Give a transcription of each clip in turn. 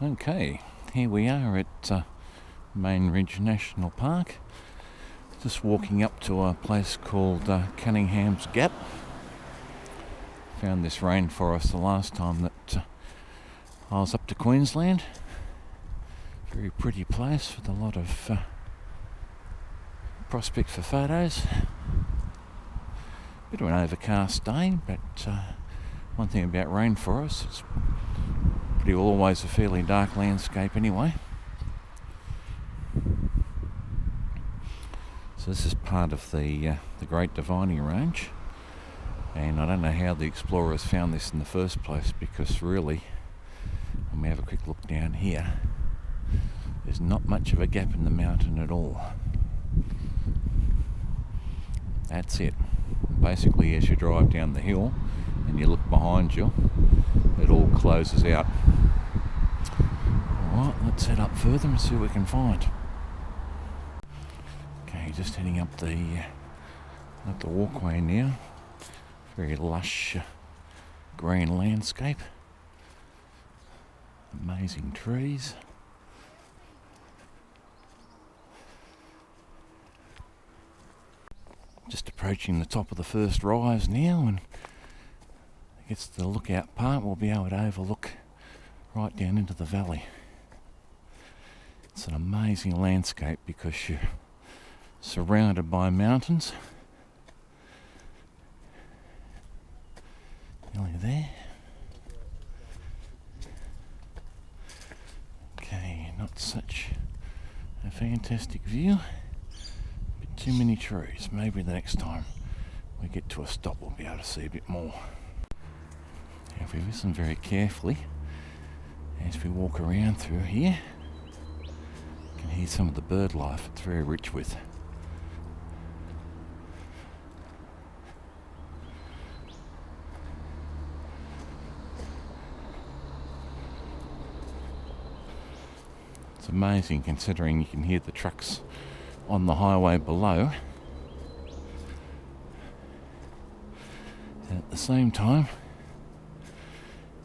Okay, here we are at Main Ridge National Park. Just walking up to a place called Cunningham's Gap. Found this rainforest the last time that I was up to Queensland. Very pretty place with a lot of prospect for photos. Bit of an overcast day, but one thing about rainforests, it's pretty always a fairly dark landscape anyway. So this is part of the Great Dividing Range, and I don't know how the explorers found this in the first place, because really, when we have a quick look down here, there's not much of a gap in the mountain at all. That's it. Basically, as you drive down the hill and you look behind you, it all closes out. Alright, let's head up further and see what we can find. Okay, just heading up the walkway now. Very lush green landscape. Amazing trees. Just approaching the top of the first rise now, and it gets to the lookout part. We'll be able to overlook right down into the valley. It's an amazing landscape because you're surrounded by mountains. Nearly there. Okay, not such a fantastic view. Too many trees. Maybe the next time we get to a stop we'll be able to see a bit more. Now if we listen very carefully as we walk around through here, you can hear some of the bird life it's very rich with. It's amazing considering you can hear the trucks on the highway below, and at the same time,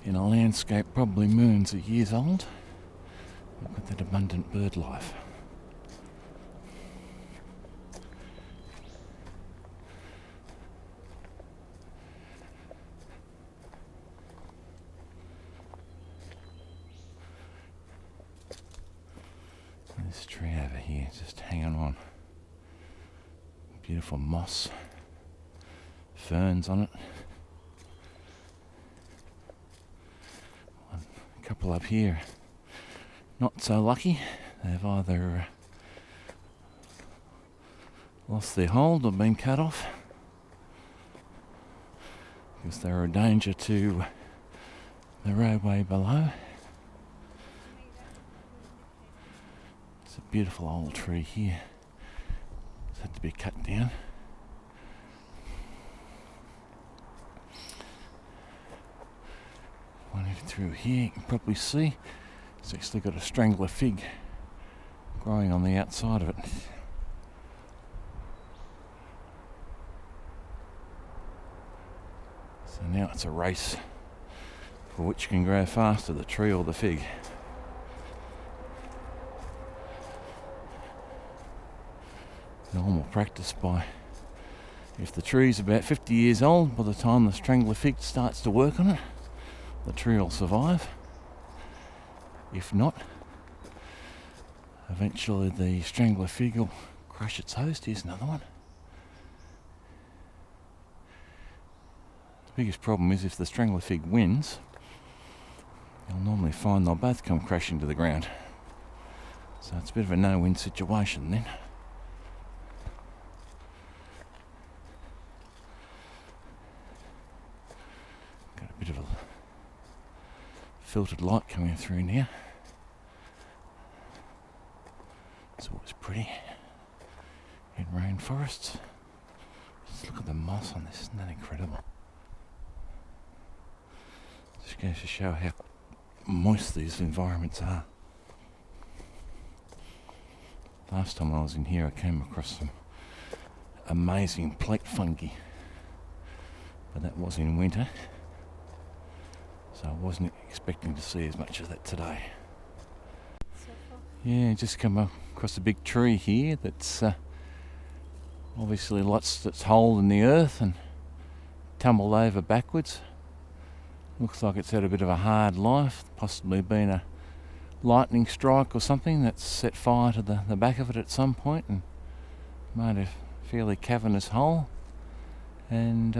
in a landscape probably millions of years old, we've got that abundant bird life. This tree over here is just hanging on. Beautiful moss, ferns on it. A couple up here, not so lucky. They've either lost their hold or been cut off because they're a danger to the roadway below. It's a beautiful old tree here. It's had to be cut down. One through here, you can probably see it's actually got a strangler fig growing on the outside of it. So now it's a race for which can grow faster, the tree or the fig. Normal practice by, if the tree's about 50 years old, by the time the strangler fig starts to work on it, the tree will survive. If not, eventually the strangler fig will crush its host. Here's another one. The biggest problem is if the strangler fig wins, you'll normally find they'll both come crashing to the ground. So it's a bit of a no-win situation then. Got a bit of a filtered light coming through now. It's always pretty in rainforests. Just look at the moss on this, isn't that incredible? Just goes to show how moist these environments are. Last time I was in here I came across some amazing plate fungi, but that was in winter. So I wasn't expecting to see as much of that today. Yeah, just come across a big tree here that's obviously lost its hold in the earth and tumbled over backwards. Looks like it's had a bit of a hard life, possibly been a lightning strike or something that's set fire to the back of it at some point and made a fairly cavernous hole. And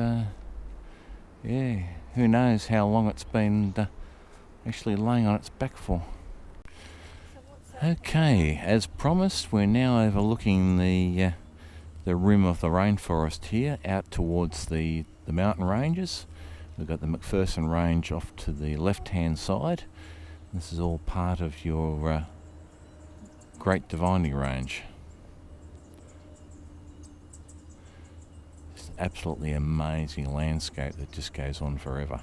yeah, who knows how long it's been actually laying on its back for. Okay, as promised, we're now overlooking the rim of the rainforest here, out towards the mountain ranges. We've got the McPherson Range off to the left-hand side. This is all part of your Great Dividing Range. It's absolutely amazing landscape that just goes on forever.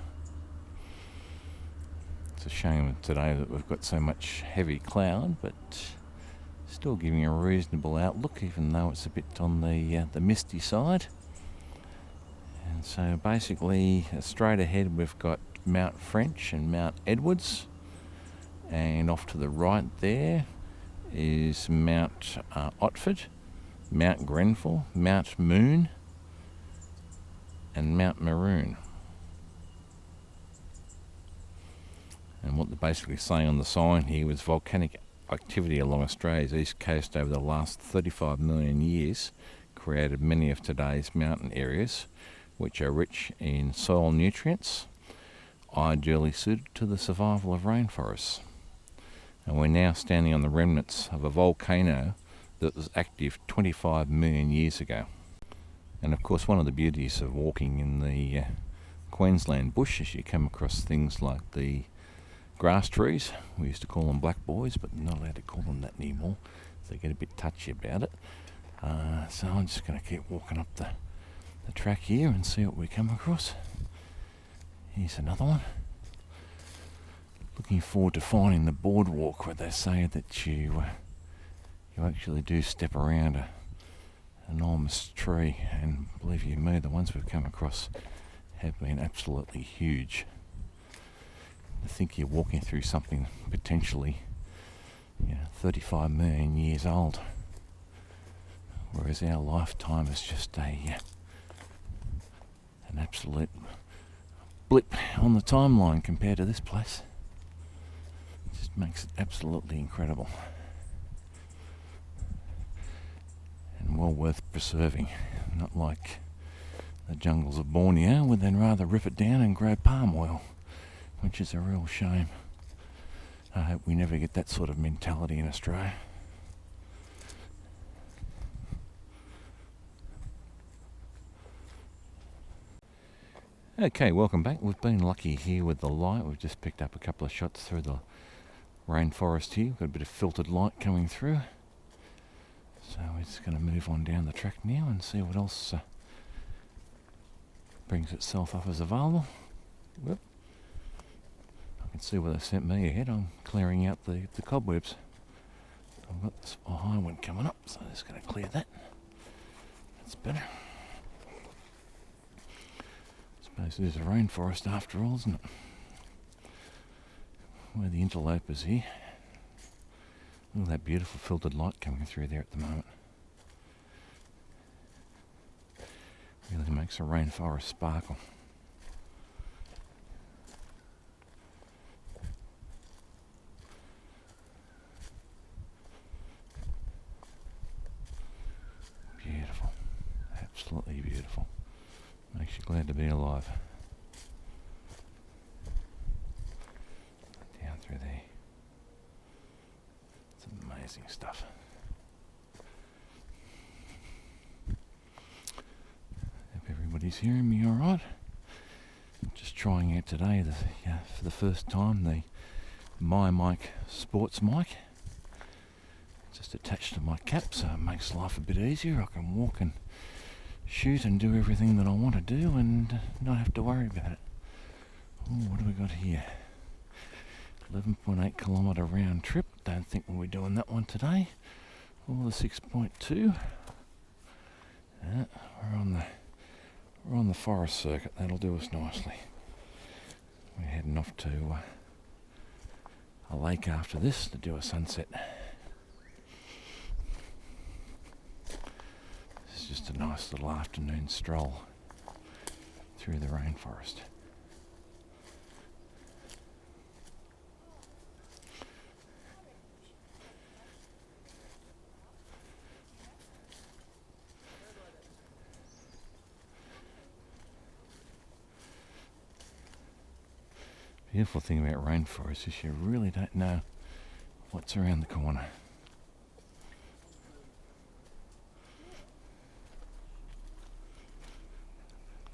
It's a shame today that we've got so much heavy cloud, but still giving a reasonable outlook, even though it's a bit on the misty side. And so basically straight ahead we've got Mount French and Mount Edwards, and off to the right there is Mount Otford, Mount Grenfell, Mount Moon and Mount Maroon. And what they're basically saying on the sign here was volcanic activity along Australia's east coast over the last 35 million years created many of today's mountain areas, which are rich in soil nutrients, ideally suited to the survival of rainforests. And we're now standing on the remnants of a volcano that was active 25 million years ago. And of course, one of the beauties of walking in the Queensland bush is you come across things like the grass trees. We used to call them black boys, but not allowed to call them that anymore. They get a bit touchy about it. So I'm just going to keep walking up the track here and see what we come across. Here's another one. Looking forward to finding the boardwalk where they say that you actually do step around an enormous tree, and believe you me, the ones we've come across have been absolutely huge. To think you're walking through something potentially 35 million years old, whereas our lifetime is just an absolute blip on the timeline compared to this place. It just makes it absolutely incredible and well worth preserving, not like the jungles of Borneo where they'd rather rip it down and grow palm oil, which is a real shame. I hope we never get that sort of mentality in Australia. Okay, welcome back. We've been lucky here with the light. We've just picked up a couple of shots through the rainforest here. We've got a bit of filtered light coming through. So we're just going to move on down the track now and see what else brings itself up as available. Whoop. I can see where they sent me ahead. I'm clearing out the cobwebs. I've got this high one coming up, so I'm just going to clear that. That's better. I suppose it is a rainforest after all, isn't it? Where the interlopers here. Look at that beautiful filtered light coming through there at the moment. Really makes a rainforest sparkle. Beautiful. Absolutely beautiful. Makes you glad to be alive. Down through there. It's amazing stuff. Hope everybody's hearing me alright. Just trying out today for the first time the My Mic sports mic. Just attached to my cap, so it makes life a bit easier. I can walk and shoot and do everything that I want to do and not have to worry about it. Oh, what do we got here? 11.8 kilometre round trip. Don't think we'll be doing that one today. Or the 6.2. We're on the forest circuit. That'll do us nicely. We're heading off to a lake after this to do a sunset. nice little afternoon stroll through the rainforest. Beautiful thing about rainforest is you really don't know what's around the corner.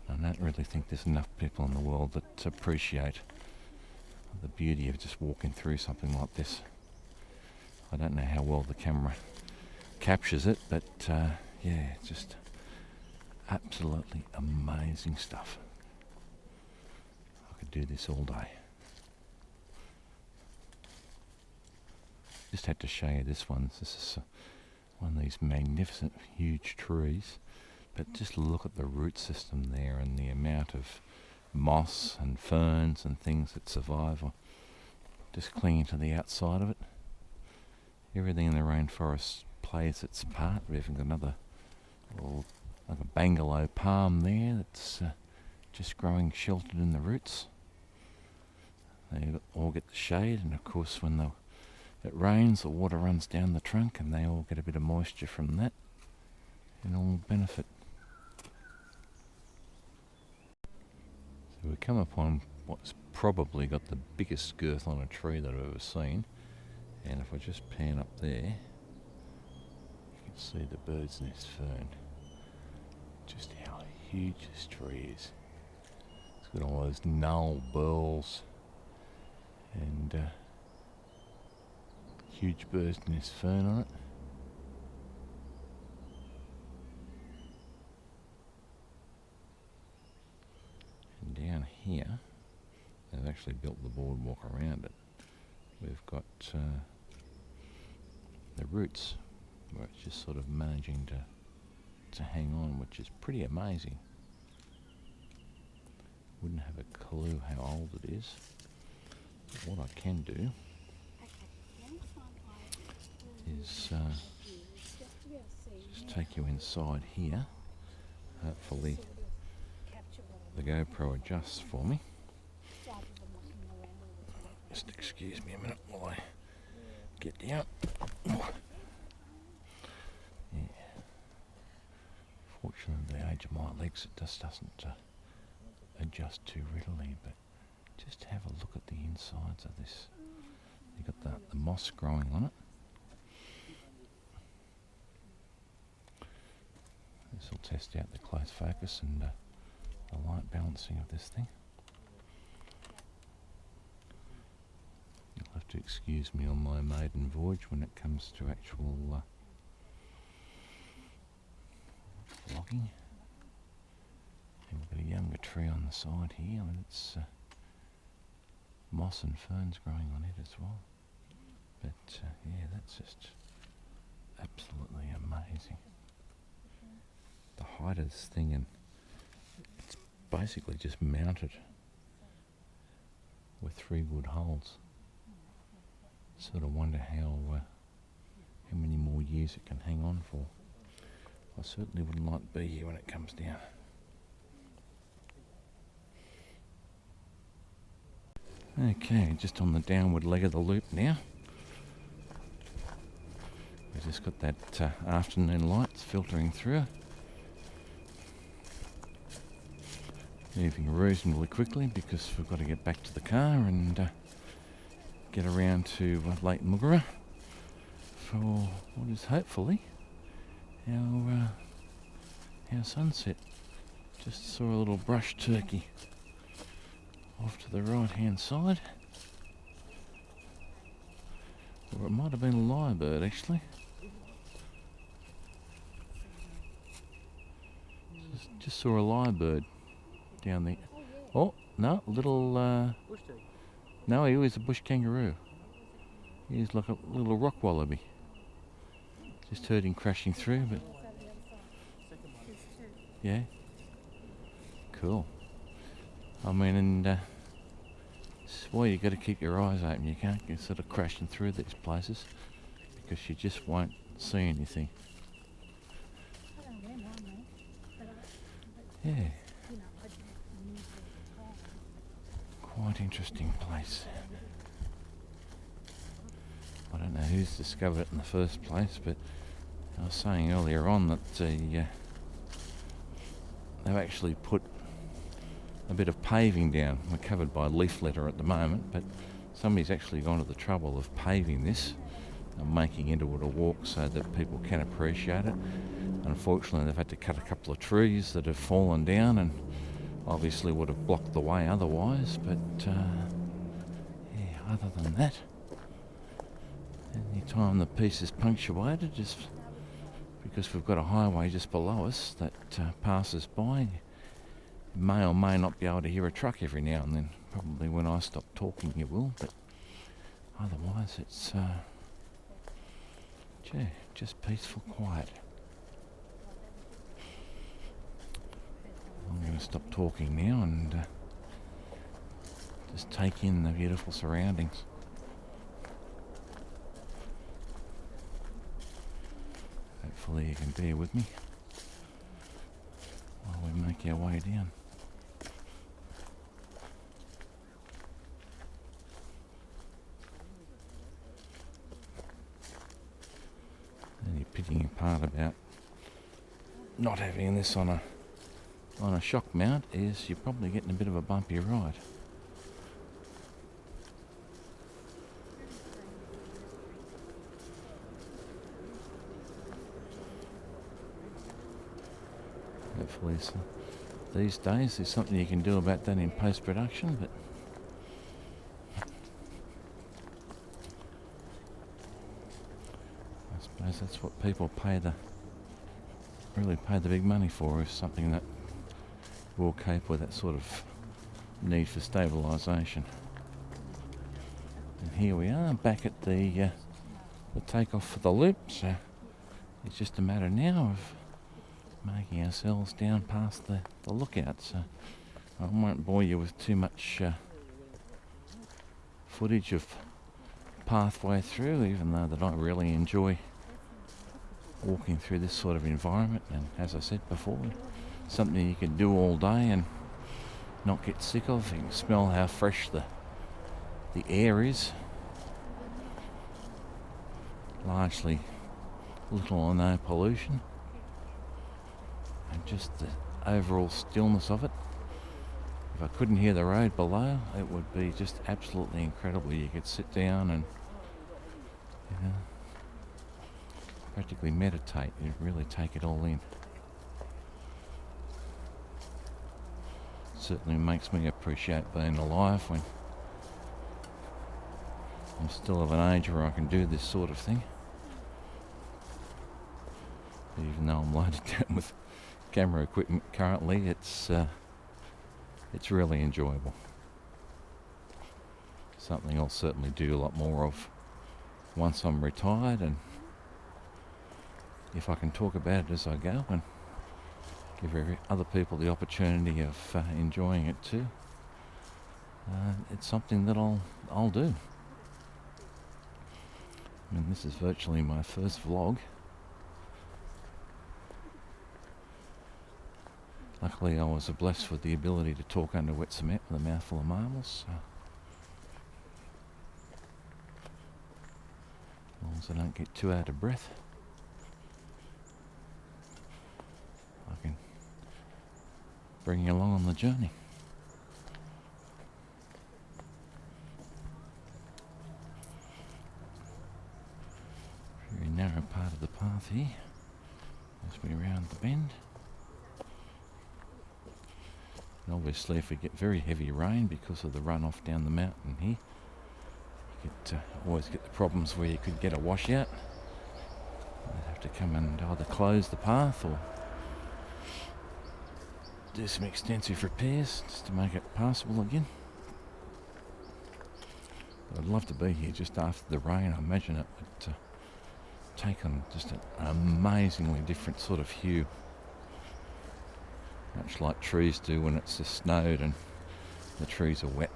I don't really think there's enough people in the world that appreciate the beauty of just walking through something like this. I don't know how well the camera captures it, but yeah, just absolutely amazing stuff. I could do this all day. Just had to show you this one. This is one of these magnificent huge trees, but just look at the root system there and the amount of moss and ferns and things that survive just clinging to the outside of it. Everything in the rainforest plays its part. We've even got another little, like a bungalow palm there that's just growing sheltered in the roots. They all get the shade, and of course when it rains, the water runs down the trunk and they all get a bit of moisture from that and all benefit. So we come upon what's probably got the biggest girth on a tree that I've ever seen, and if I just pan up there, you can see the bird's nest fern. Just how huge this tree is. It's got all those null burls and huge bird's nest fern on it. And down here, they've actually built the boardwalk around it. We've got the roots where it's just sort of managing to hang on, which is pretty amazing. Wouldn't have a clue how old it is. But what I can do is just take you inside here. Hopefully the GoPro adjusts for me. Just excuse me a minute while I get down. Yeah. Fortunately, the age of my legs, it just doesn't adjust too readily, but just have a look at the insides of this. You've got the moss growing on it. This will test out the close focus and the light balancing of this thing. You'll have to excuse me on my maiden voyage when it comes to actual vlogging. And we've got a younger tree on the side here. I mean, it's moss and ferns growing on it as well. But yeah, that's just absolutely amazing. The height of this thing, and it's basically just mounted with 3 wood holes. Sort of wonder how many more years it can hang on for. I certainly wouldn't like to be here when it comes down. Okay, just on the downward leg of the loop now. We've just got that afternoon lights filtering through. Moving reasonably quickly because we've got to get back to the car and get around to Lake Mugara for what is hopefully our sunset. Just saw a little brush turkey off to the right hand side, or it might have been a lyrebird actually. Just saw a lyrebird down there. Oh no, little no, he was a bush kangaroo. He's like a little rock wallaby. Just heard him crashing through, but yeah, cool. I mean, and that's why you got to keep your eyes open. You can't get sort of crashing through these places because you just won't see anything. Yeah. Quite interesting place. I don't know who's discovered it in the first place, but I was saying earlier on that they've actually put a bit of paving down. We're covered by leaf litter at the moment, but somebody's actually gone to the trouble of paving this and making into it a walk so that people can appreciate it. Unfortunately, they've had to cut a couple of trees that have fallen down and obviously would have blocked the way otherwise, but yeah, other than that, any time the piece is punctuated, just because we've got a highway just below us that passes by, you may or may not be able to hear a truck every now and then. Probably when I stop talking you will, but otherwise it's just peaceful quiet. I'm going to stop talking now and just take in the beautiful surroundings. Hopefully you can bear with me while we make our way down. The only pitying part about not having this on a shock mount is you're probably getting a bit of a bumpy ride. Hopefully these days there's something you can do about that in post-production, but I suppose that's what people really pay the big money for, is something that will cope with that sort of need for stabilisation. And here we are back at the takeoff for the loop, so it's just a matter now of making ourselves down past the lookout. So I won't bore you with too much footage of pathway through, even though that I really enjoy walking through this sort of environment, and as I said before, something you can do all day and not get sick of. You can smell how fresh the air is. Largely little or no pollution, and just the overall stillness of it. If I couldn't hear the road below, it would be just absolutely incredible. You could sit down and practically meditate. You really take it all in. Certainly makes me appreciate being alive when I'm still of an age where I can do this sort of thing. Even though I'm loaded down with camera equipment currently, it's really enjoyable. Something I'll certainly do a lot more of once I'm retired, and if I can talk about it as I go and give other people the opportunity of enjoying it too, it's something that I'll do. I mean, this is virtually my first vlog. Luckily I was blessed with the ability to talk under wet cement with a mouthful of marbles, so as long as I don't get too out of breath, I can bring you along on the journey. Very narrow part of the path here as we round the bend. And obviously if we get very heavy rain because of the runoff down the mountain here, you could always get the problems where you could get a washout. They'd have to come and either close the path or do some extensive repairs just to make it passable again. But I'd love to be here just after the rain. I imagine it would take on just an amazingly different sort of hue. Much like trees do when it's just snowed and the trees are wet.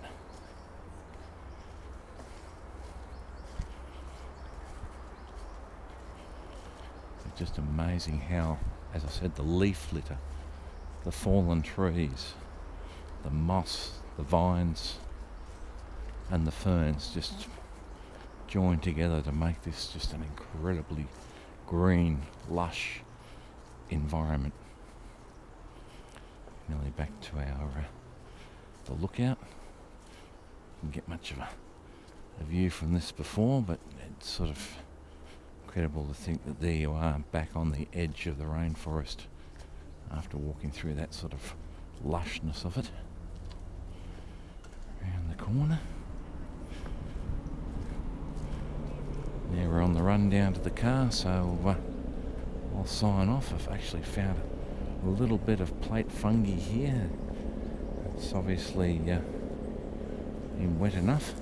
It's just amazing how, as I said, the leaf litter the fallen trees, the moss, the vines and the ferns just join together to make this just an incredibly green, lush environment. Nearly back to our the lookout. Didn't get much of a view from this before, but it's sort of incredible to think that there you are back on the edge of the rainforest after walking through that sort of lushness of it. Around the corner. Now we're on the run down to the car, so I'll sign off. I've actually found a little bit of plate fungi here. It's obviously been wet enough.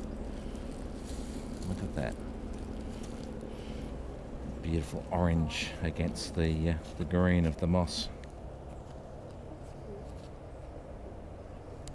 Look at that. Beautiful orange against the green of the moss.